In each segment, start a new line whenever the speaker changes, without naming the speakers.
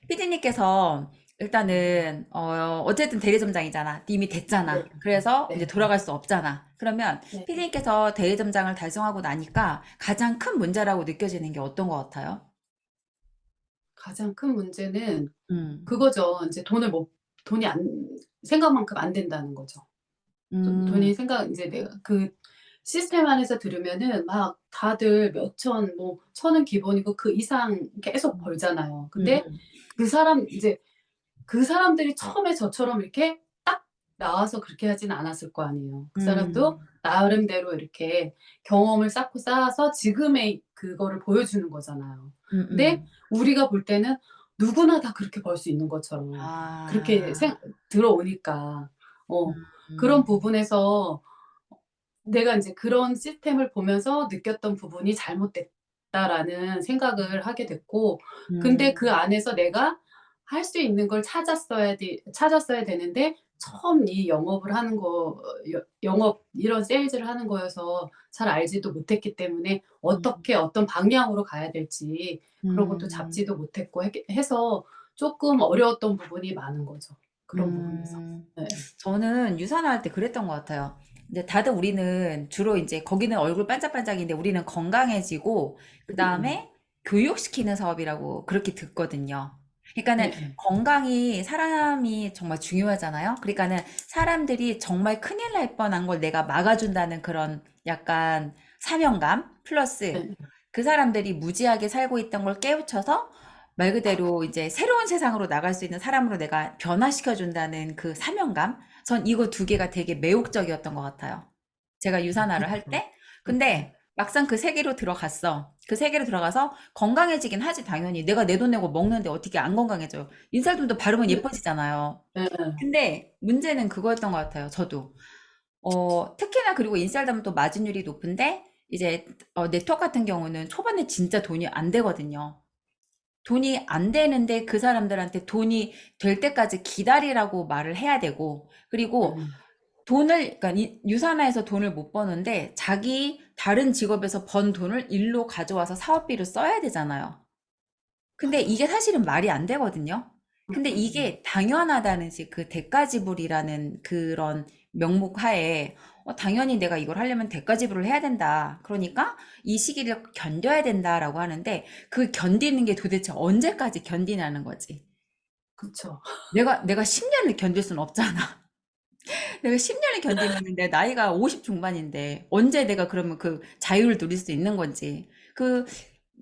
피디님께서 일단은 어쨌든 대리점장이잖아. 이미 됐잖아.
네,
그래서 이제
네,
돌아갈 수 없잖아. 그러면
네.
피디님께서 대리점장을 달성하고 나니까 가장 큰 문제라고 느껴지는 게 어떤 것 같아요?
가장 큰 문제는
음,
그거죠. 이제 돈이 생각만큼 안 된다는 거죠. 돈이
음,
이제 내가 그 시스템 안에서 들으면은 막 다들 몇 천, 뭐, 천은 기본이고 그 이상 계속
음,
벌잖아요. 근데
음,
이제 그 사람들이 처음에 저처럼 이렇게 딱 나와서 그렇게 하진 않았을 거 아니에요. 그 사람도
음,
나름대로 이렇게 경험을 쌓아서 지금의 그거를 보여주는 거잖아요.
음,
근데 우리가 볼 때는 누구나 다 그렇게 벌 수 있는 것처럼 그렇게
아,
들어오니까,
음,
어, 그런
음,
부분에서 내가 이제 그런 시스템을 보면서 느꼈던 부분이 잘못됐다라는 생각을 하게 됐고, 근데 그
음,
안에서 내가 할 수 있는 걸 찾았어야 되는데, 처음 이 영업을 하는 거, 영업, 이런 세일즈를 하는 거여서 잘 알지도 못했기 때문에
음,
어떻게 어떤 방향으로 가야 될지 그런 것도
음,
잡지도 못했고 해서 조금 어려웠던 부분이 많은 거죠. 그런 부분에서.
음.
네.
저는 유산할 때 그랬던 것 같아요. 근데 다들 우리는 주로 이제 거기는 얼굴 반짝반짝인데 우리는 건강해지고 그
음,
다음에 교육시키는 사업이라고 그렇게 듣거든요. 그러니까는
네.
건강이 사람이 정말 중요하잖아요. 그러니까는 사람들이 정말 큰일 날 뻔한 걸 내가 막아준다는 그런 약간 사명감 플러스
네.
그 사람들이 무지하게 살고 있던 걸 깨우쳐서 말 그대로 이제 새로운 세상으로 나갈 수 있는 사람으로 내가 변화시켜준다는 그 사명감? 전 이거 두 개가 되게 매혹적이었던 것 같아요. 제가 유산화를 할
그쵸.
때. 근데 막상 그 세계로 들어갔어. 그 세계로 들어가서 건강해지긴 하지, 당연히. 내가 내 돈 내고 먹는데 어떻게 안 건강해져요? 인살좀더 바르면
네.
예뻐지잖아요.
네.
근데 문제는 그거였던 것 같아요, 저도. 특히나 그리고 인쌀담은 또 마진율이 높은데, 이제, 네트워크 같은 경우는 초반에 진짜 돈이 안 되거든요. 돈이 안 되는데 그 사람들한테 돈이 될 때까지 기다리라고 말을 해야 되고, 그리고
음.
그러니까 유산화해서 돈을 못 버는데 자기 다른 직업에서 번 돈을 일로 가져와서 사업비로 써야 되잖아요. 근데 이게 사실은 말이 안 되거든요. 근데
음.
이게 당연하다는 식 그 대가 지불이라는 그런 명목 하에 당연히 내가 이걸 하려면 대가 지불을 해야 된다. 그러니까 이 시기를 견뎌야 된다라고 하는데 그 견디는 게 도대체 언제까지 견디냐는 거지.
그쵸.
내가 10년을 견딜 수는 없잖아. 내가 10년을 견디면 내 나이가 50 중반인데 언제 내가 그러면 그 자유를 누릴 수 있는 건지. 그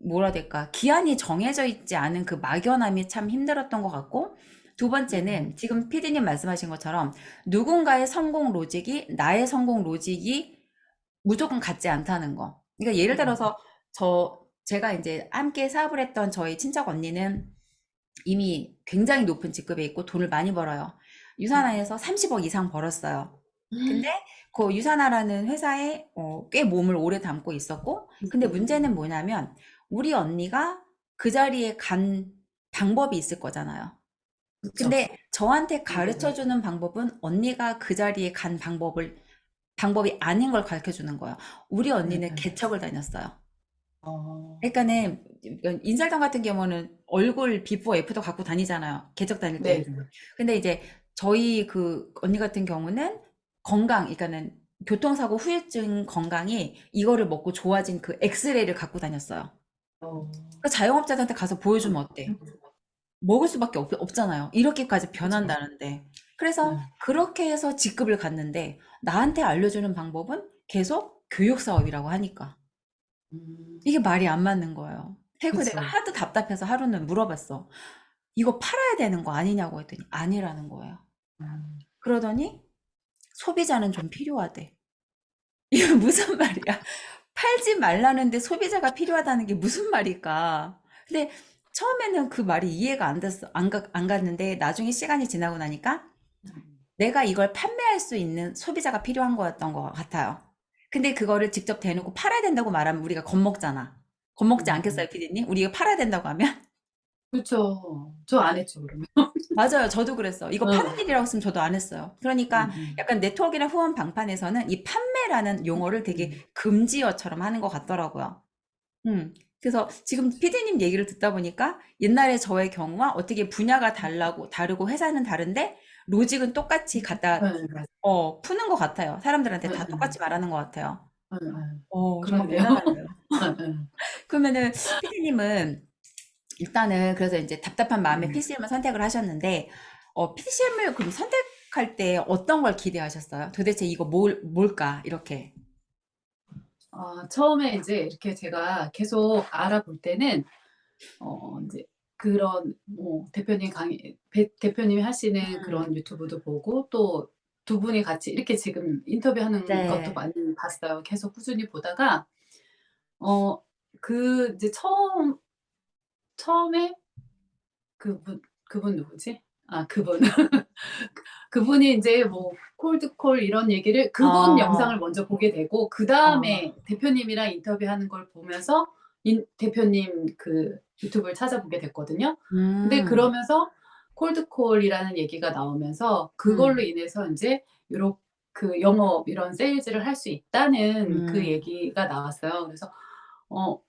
뭐라 해야 될까? 기한이 정해져 있지 않은 그 막연함이 참 힘들었던 것 같고, 두
음.
번째는 지금 피디님 말씀하신 것처럼 누군가의 성공 로직이 나의 성공 로직이 무조건 같지 않다는 거. 그러니까 예를
음.
들어서 제가 이제 함께 사업을 했던 저희 친척 언니는 이미 굉장히 높은 직급에 있고 돈을 많이 벌어요. 유산화에서 30억 이상 벌었어요. 근데 그 유산화라는 회사에 꽤 몸을 오래 담고 있었고, 근데 문제는 뭐냐면 우리 언니가 그 자리에 간 방법이 있을 거잖아요.
그쵸.
근데 저한테 가르쳐
방법을.
주는 방법은 언니가 그 자리에 간 방법이 아닌 걸 가르쳐 주는 거예요. 우리
네.
언니는 개척을 다녔어요.
어.
그러니까는 인사동 같은 경우는 얼굴 비포 애프터 갖고 다니잖아요. 개척 다닐 때.
네.
근데 이제 저희 그 언니 같은 경우는 그러니까는 교통사고 후유증 건강이 이거를 먹고 좋아진 그 엑스레이를 갖고 다녔어요.
어.
그 자영업자들한테 가서 보여주면 어때? 먹을 수밖에 없잖아요. 이렇게까지
그쵸.
변한다는데.
네.
그래서 그렇게 해서 직급을 갔는데 나한테 알려주는 방법은 계속 교육 사업이라고 하니까.
음.
이게 말이 안 맞는 거예요. 그리고 내가
그쵸.
하도 답답해서 하루는 물어봤어. 이거 팔아야 되는 거 아니냐고 했더니 아니라는 거예요.
음.
그러더니 소비자는 좀 필요하대. 이게 무슨 말이야? 팔지 말라는데 소비자가 필요하다는 게 무슨 말일까? 근데 처음에는 그 말이 이해가 안 됐어. 안 갔는데 나중에 시간이 지나고 나니까 내가 이걸 판매할 수 있는 소비자가 필요한 거였던 것 같아요. 근데 그거를 직접 대놓고 팔아야 된다고 말하면 우리가 겁먹잖아. 겁먹지
음.
않겠어요, 피디님? 우리가 팔아야 된다고 하면?
그쵸. 저 안 했죠, 그러면.
맞아요. 저도 그랬어. 이거
어.
파는 일이라고 했으면 저도 안 했어요. 그러니까
음.
약간 네트워크나 후원 방판에서는 이 판매라는 용어를 되게
음.
금지어처럼 하는 것 같더라고요. 음. 그래서 지금 피디님 얘기를 듣다 보니까 옛날에 저의 경우와 어떻게 분야가 다르고 회사는 다른데 로직은 똑같이
네,
갖다
맞아요.
푸는 것 같아요. 사람들한테
네,
다 똑같이 말하는 것 같아요.
네, 네.
정말
그러네요.
대단하네요.
네, 네.
그러면은 피디님은 일단은 그래서 이제 답답한 마음에
음.
PCM을 선택을 하셨는데, PCM을 그럼 선택할 때 어떤 걸 기대하셨어요? 도대체 이거 뭘까? 이렇게.
처음에 이제 이렇게 제가 계속 알아볼 때는 이제 그런 뭐 대표님이 하시는
음,
그런 유튜브도 보고 또 두 분이 같이 이렇게 지금 인터뷰하는 것도
네,
많이 봤어요. 계속 꾸준히 보다가 어 이제 처음에 그분 누구지? 그분. 그분이 인제 뭐 콜드콜 이런 얘기를 그분 영상을
어,
먼저 보게 되고
어,
그다음에 대표님이랑 인터뷰하는 걸 보면서 대표님 그 유튜브를 찾아보게 됐거든요. 근데
음,
그러면서 콜드콜이라는 얘기가 나오면서 그걸로
음,
인해서 인제 그 영업 이런 세일즈를 할 수 있다는 그
음,
얘기가 나왔어요. 그래서 어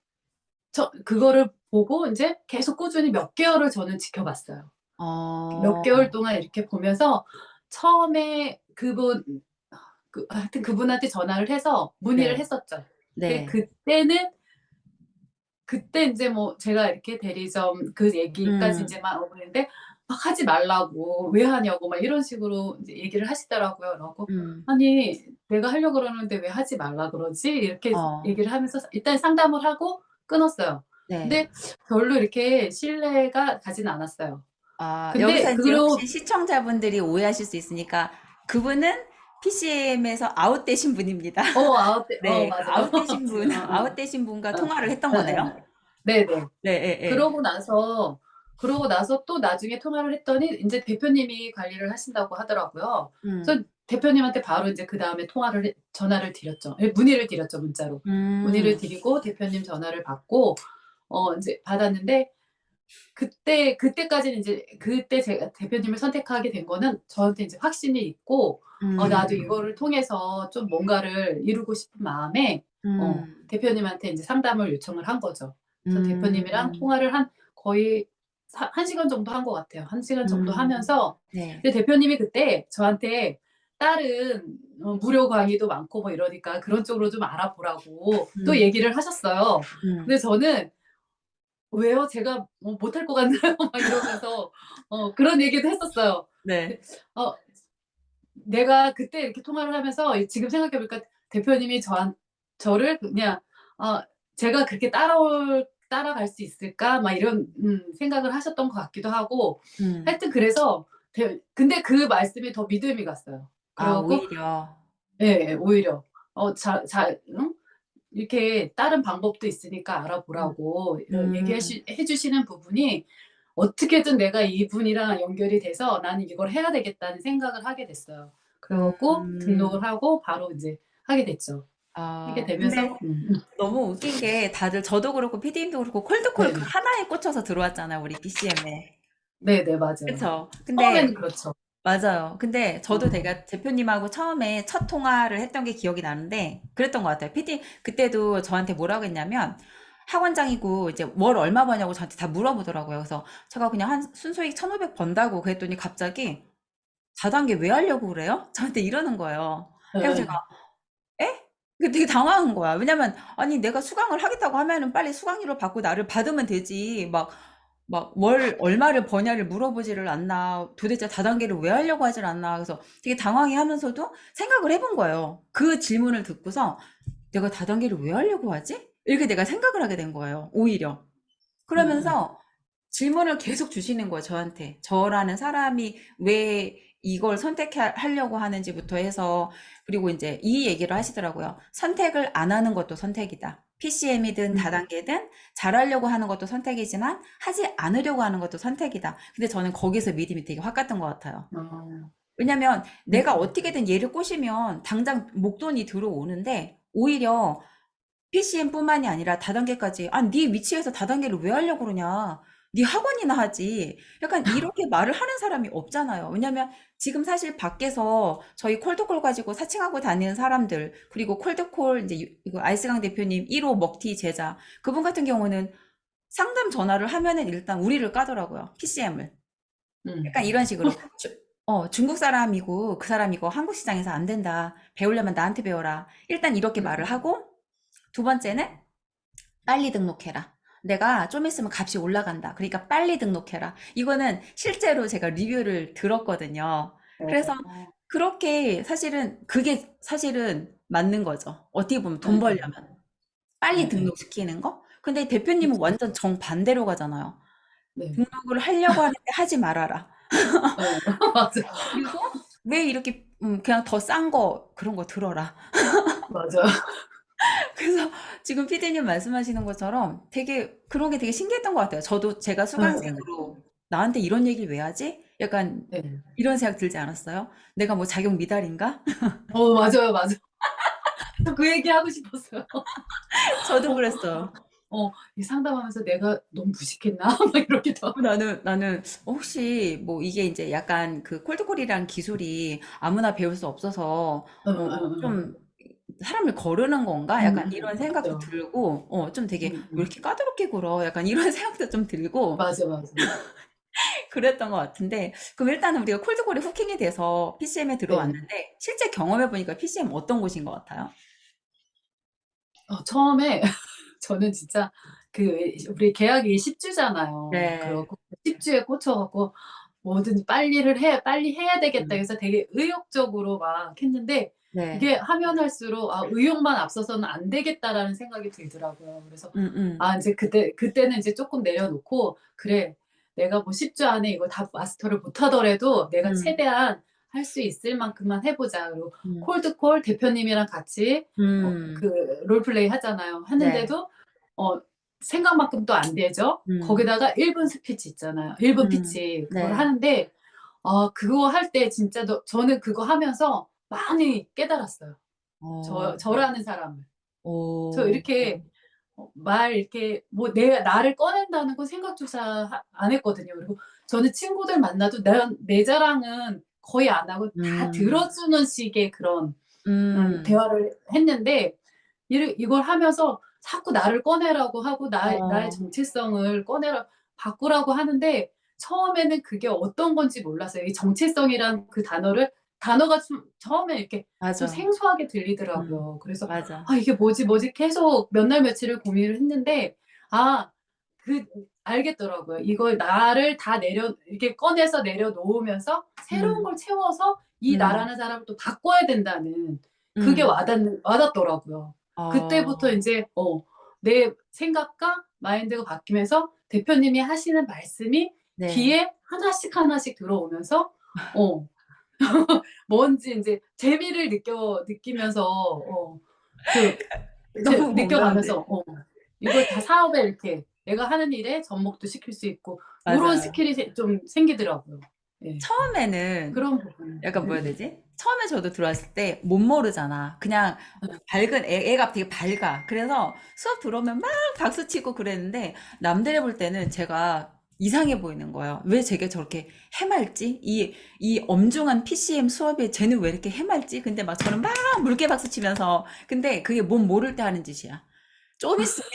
그거를 보고 인제 계속 꾸준히 몇 개월을 저는 지켜봤어요. 몇
어,
개월 동안 이렇게 보면서 처음에 하여튼 그분한테 전화를 해서 문의를
네,
했었죠. 근데
네,
그때 인제 뭐 제가 이렇게 대리점 그 얘기까지
음,
인제 막 그랬는데 막 하지 말라고 "왜 하냐."고 막 이런 식으로 인제 얘기를 하시더라고요. 그러고
음,
"아니 내가 하려고 그러는데 왜 하지 말라 그러지?" 이렇게
어,
얘기를 하면서 일단 상담을 하고 끊었어요.
네.
근데 별로 이렇게 신뢰가 가지는 않았어요. 근데
여기서 이제 혹시
그러
시청자분들이 오해하실 수 있으니까 그분은 PCM에서 아웃되신 분입니다. 네, 그
맞아요. 지금
아웃되신 분과
어.
통화를 했던 거네요.
예예. 네네.
네, 예, 예.
그러고 나서 또 나중에 통화를 했더니 인제 대표님이 관리를 하신다고 하더라고요. 그래서
음,
대표님한테 바로 인제 그다음에 전화를 드렸죠. 문의를 드렸죠, 문자로. 문의를
음,
드리고 대표님 전화를 받고 인제 받았는데 그때까지는 인제 그때 제가 대표님을 선택하게 된 거는 저한테 인제 확신이 있고 나도
음,
이거를 통해서 좀 뭔가를 이루고 싶은 마음에
음,
대표님한테 인제 상담을 요청을 한 거죠. 그래서 대표님이랑
음,
통화를 거의 1 시간 정도 한 것 같아요. 1 시간 정도
음,
하면서
네,
근데 대표님이 그때 저한테 다른 무료 강의도 많고 뭐 이러니까 그런 쪽으로 좀 알아보라고 또
음,
얘기를 하셨어요.
음,
근데 저는 "왜요? 제가 뭐 못할 것 같나요?" 막 이러면서 그런 얘기도 했었어요. 근데
네,
어 내가 그때 이렇게 통화를 하면서 지금 생각해 보니까 대표님이 저를 그냥 어 '제가 그렇게 따라갈 수 있을까?' 막 이런 생각을 하셨던 것 같기도 하고
음.
하여튼 그래서 근데 그 말씀이 더 믿음이 갔어요. 그래 갖고
오히려,
예 오히려 응? 이렇게 다른 방법도 있으니까
음,
알아보라고 이런
음,
해 주시는 부분이 어떻게든 내가 이분이랑 연결이 돼서 '나는 이걸 해야 되겠다.'는 생각을 하게 됐어요. 그래 갖고
음.
등록을 하고 바로 인제 하게 됐죠. 하게
근데
되면서
너무 웃긴 게 다들 저도 그렇고 피디님도 그렇고 콜드콜 그
네네.
하나에 꽂혀서 들어왔잖아요, 우리 PCM에.
네네. 맞아요.
그쵸? 근데
처음에는 그렇죠.
맞아요. 근데 저도
어.
제가 대표님하고 처음에 첫 통화를 했던 게 기억이 나는데 그랬던 것 같아요. 그때도 저한테 뭐라고 했냐면 학원장이고 이제 월 얼마 버냐고 저한테 다 물어보더라고요. 그래서 제가 그냥 한 순수익 1,500 번다고 그랬더니 갑자기 4단계 왜 하려고 그래요? 저한테 이러는 거예요. 그래서 제가
예.
에? 그 되게 당황한 거야. 왜냐면 아니 내가 수강을 하겠다고 하면은 빨리 수강료를 받고 나를 받으면 되지. 막 월 얼마를 버냐를 물어보지를 않나. 도대체 다단계를 왜 하려고 하질 않나. 그래서 되게 당황해 하면서도 생각을 해본 거예요. 그 질문을 듣고서 내가 다단계를 왜 하려고 하지? 이렇게 내가 생각을 하게 된 거예요. 오히려.
예예.
그러면서 질문을 계속 주시는 거예요, 저한테. 저라는 사람이 왜 이걸 선택하려고 하는지부터 해서, 그리고 이제 이 얘기를 하시더라고요. 선택을 안 하는 것도 선택이다. PCM이든
음.
다단계든 잘하려고 하는 것도 선택이지만 하지 않으려고 하는 것도 선택이다. 근데 저는 거기서 믿음이 되게 확 갔던 것 같아요.
어.
왜냐면
음.
내가 어떻게든 얘를 꼬시면 당장 목돈이 들어오는데 오히려 PCM뿐만이 아니라 다단계까지 네 위치에서 다단계를 왜 하려고 그러냐. 네 학원이나 하지. 약간 이렇게 말을 하는 사람이 없잖아요. 왜냐면 지금 사실 밖에서 저희 콜드콜 가지고 사칭하고 다니는 사람들, 그리고 콜드콜 이제 이거 아이스강 대표님 1호 먹튀 제자, 그분 같은 경우는 상담 전화를 하면은 일단 우리를 까더라고요. PCM을. 약간
음.
이런 식으로 중국 사람이고 그 사람이고 한국 시장에서 안 된다. 배우려면 나한테 배워라. 일단 이렇게 말을
음.
하고 두 번째는 빨리 등록해라. 내가 좀 있으면 값이 올라간다. 그러니까 빨리 등록해라. 이거는 실제로 제가 리뷰를 들었거든요. 그래서
어.
그렇게 사실은 그게 사실은 맞는 거죠. 어떻게 보면 돈
예.
벌려면 빨리
예예.
등록시키는 거. 근데 대표님은
그쵸.
완전 정반대로 가잖아요.
네.
등록을 하려고 하는데 하지 말아라.
예. 맞아.
그리고 왜 이렇게 그냥 더 싼 거 그런 거 들어라.
맞아.
그래서 지금 피디님 말씀하시는 것처럼 되게 그런 게 되게 신기했던 것 같아요. 저도 제가
예예.
수강생으로 나한테 이런 얘기를 왜 하지? 약간
예.
이런 생각 들지 않았어요? 내가 뭐 자격 미달인가?
맞아요, 맞아. 저 그 얘기 하고 싶었어요.
저도
어
그랬어요.
이 상담하면서 '내가 너무 무식했나?' 막 이러기도 하고.
나는 혹시 뭐 이게 이제 약간 그 콜드콜이라는 기술이 아무나 배울 수 없어서
예예예.
좀 사람을 거르는 건가? 약간 이런 생각도
맞아.
들고 좀 되게 왜
음음.
이렇게 까다롭게 굴어? 약간 이런 생각도 좀 들고
맞아, 맞아.
그랬던 것 같은데 그럼 일단은 우리가 콜드콜이 후킹이 돼서 PCM에
네.
들어왔는데 실제 경험해 보니까 PCM 어떤 곳인 것 같아요?
처음에 저는 진짜 우리 계약이 10 주잖아요. 그래
네.
갖고 10 주에 꽂혀 갖고 '뭐든지 빨리 해야 되겠다.'
음.
해서 되게 의욕적으로 막 했는데
네.
이게 하면 할수록 '아 의욕만 앞서서는 안 되겠다.'라는 생각이 들더라고요. 그래서
음음.
인제 그때는 이제 쪼끔 내려놓고 '그래. 내가 뭐 10주 안에 이걸 다 마스터를 못 하더라도 내가
음.
최대한 할 수 있을 만큼만 해 보자.' 그리고
음.
콜드콜 대표님이랑 같이 그
음.
롤플레이 하잖아요.
네.
하는데도 어 생각만큼 또 안 되죠.
음.
거기다가 1분 스피치 있잖아요. 1분 피치 그걸
네.
하는데 그거 할 때 진짜 저는 그거 하면서 많이 깨달았어요.
어.
저라는 사람을. 저
오.
이렇게 말 이렇게 뭐 내가 나를 꺼낸다는 건 생각조차 안 했거든요. 그리고 저는 친구들 만나도 내 자랑은 거의 안 하고 다
음.
들어주는 식의 그런
음.
대화를 했는데 이걸 하면서 자꾸 나를 꺼내라고 하고 나의
어.
정체성을 바꾸라고 하는데 처음에는 그게 어떤 건지 몰랐어요. 이 정체성이란 단어가 좀 처음에 이렇게 좀
맞아.
생소하게
음.
들리더라고요. 그래서
맞아.
'아 이게 뭐지, 뭐지?' 계속 몇 날 며칠을 고민을 했는데 아 그 알겠더라고요. 이걸 나를 다 이렇게 꺼내서 내려놓으면서 새로운
음.
걸 채워서 이
음.
나라는 사람을 또 바꿔야 된다는 그게
음.
와닿더라고요. 그때부터
어.
인제 내 생각과 마인드가 바뀌면서 대표님이 하시는 말씀이
네.
귀에 하나씩 하나씩 들어오면서 어 뭔지 인제 재미를 느끼면서 그
너무 공감돼.
느껴가면서 이걸 다 사업에 이렇게 내가 하는 일에 접목도 시킬 수 있고 요런
맞아요.
스킬이 좀 생기더라고요. 예.
처음에는
그런 부분.
약간 뭐라 해야 되지? 처음에 저도 들어왔을 때 못 모르잖아. 그냥 밝은 애가 되게 밝아. 그래서 수업 들어오면 막 박수 치고 그랬는데 남들이 볼 때는 제가 이상해 보이는 거예요. 왜 쟤게 저렇게 해맑지? 이 엄중한 PCM 수업에 쟤는 왜 이렇게 해맑지? 근데 막 저는 막 물개 박수 치면서 근데 그게 몸 모를 때 하는 짓이야. 좀 있으면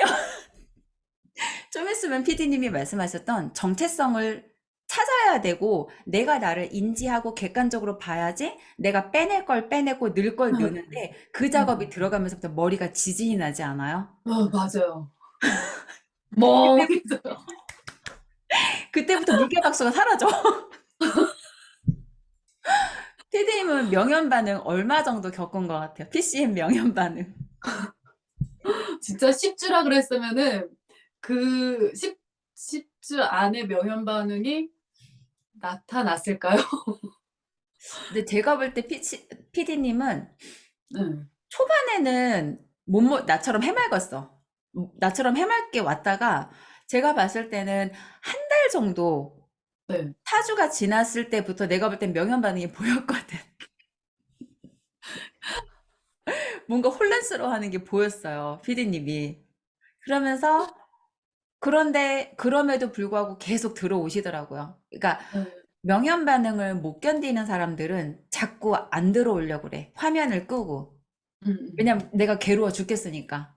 좀 있으면 PD님이 말씀하셨던 정체성을 찾아야 되고 내가 나를 인지하고 객관적으로 봐야지 내가 빼낼 걸 빼내고 넣을 걸 넣는데 그 작업이 들어가면서부터 머리가 지진이 나지 않아요?
맞아요.
그때,
멍해져요.
그때부터 물개박수가 사라져. PD님은 명연 반응 얼마 정도 겪은 것 같아요? PCM 명연 반응.
진짜 10 주라 그랬으면은 그 10주 안에 명현 반응이 나타났을까요?
근데 제가 볼 때 PD님은
네.
초반에는 나처럼 해맑았어. 나처럼 해맑게 왔다가 제가 봤을 때는 한 달 정도
네.
4주가 지났을 때부터 내가 볼 땐 명현 반응이 보였거든. 뭔가 혼란스러워하는 게 보였어요. 피디님이. 그러면서 그런데 그럼에도 불구하고 계속 들어오시더라고요. 그러니까
네.
명현 반응을 못 견디는 사람들은 자꾸 안 들어오려고 그래. 화면을 끄고.
음, 음.
왜냐면 내가 괴로워 죽겠으니까.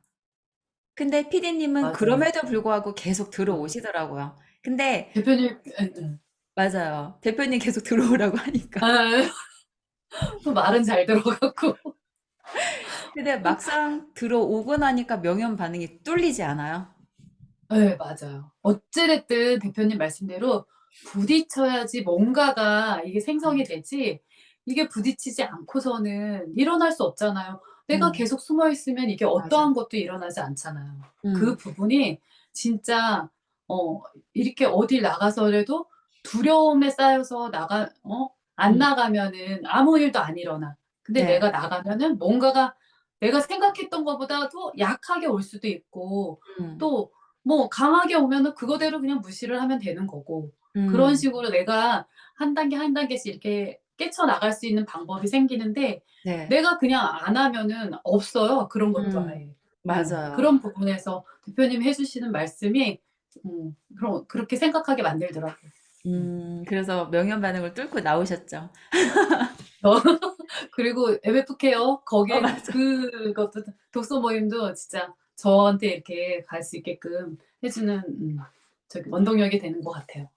근데 피디님은
맞아요.
그럼에도 불구하고 계속
음.
들어오시더라고요. 근데
대표님, 예, 예.
맞아요. 대표님 계속 들어오라고 하니까.
아, 또 말은 잘 들어가고.
근데 막상 들어오고 나니까 명현 반응이 뚫리지 않아요?
네, 맞아요. 어찌됐든 대표님 말씀대로 부딪혀야지 뭔가가 이게 생성이 되지, 이게 부딪히지 않고서는 일어날 수 없잖아요. 내가
음,
계속 숨어 있으면 이게
맞아.
어떠한 것도 일어나지 않잖아요. 그
음,
부분이 진짜, 어, 이렇게 어딜 나가서라도 두려움에 쌓여서 안
음,
나가면은 아무 일도 안 일어나. 근데
네.
내가 나가면은 뭔가가 내가 생각했던 것보다도 약하게 올 수도 있고,
음,
또 뭐 강하게 오면은 그거대로 그냥 무시를 하면 되는 거고, 그런
음,
식으로 내가 한 단계 한 단계씩 이렇게 깨쳐나갈 수 있는 방법이 생기는데,
네.
내가 그냥 안 하면은 없어요, 그런 것도 아예.
맞아요.
그런 부분에서 대표님이 해 주시는 말씀이 그렇게 생각하게 만들더라고요. 음.
그래서 명현 반응을 뚫고 나오셨죠.
어 그리고 MF 케어
어,
거기에
맞아.
그것도 독서 모임도 진짜 저한테 이렇게 갈 수 있게끔 해 주는 저기 원동력이 되는 것 같아요.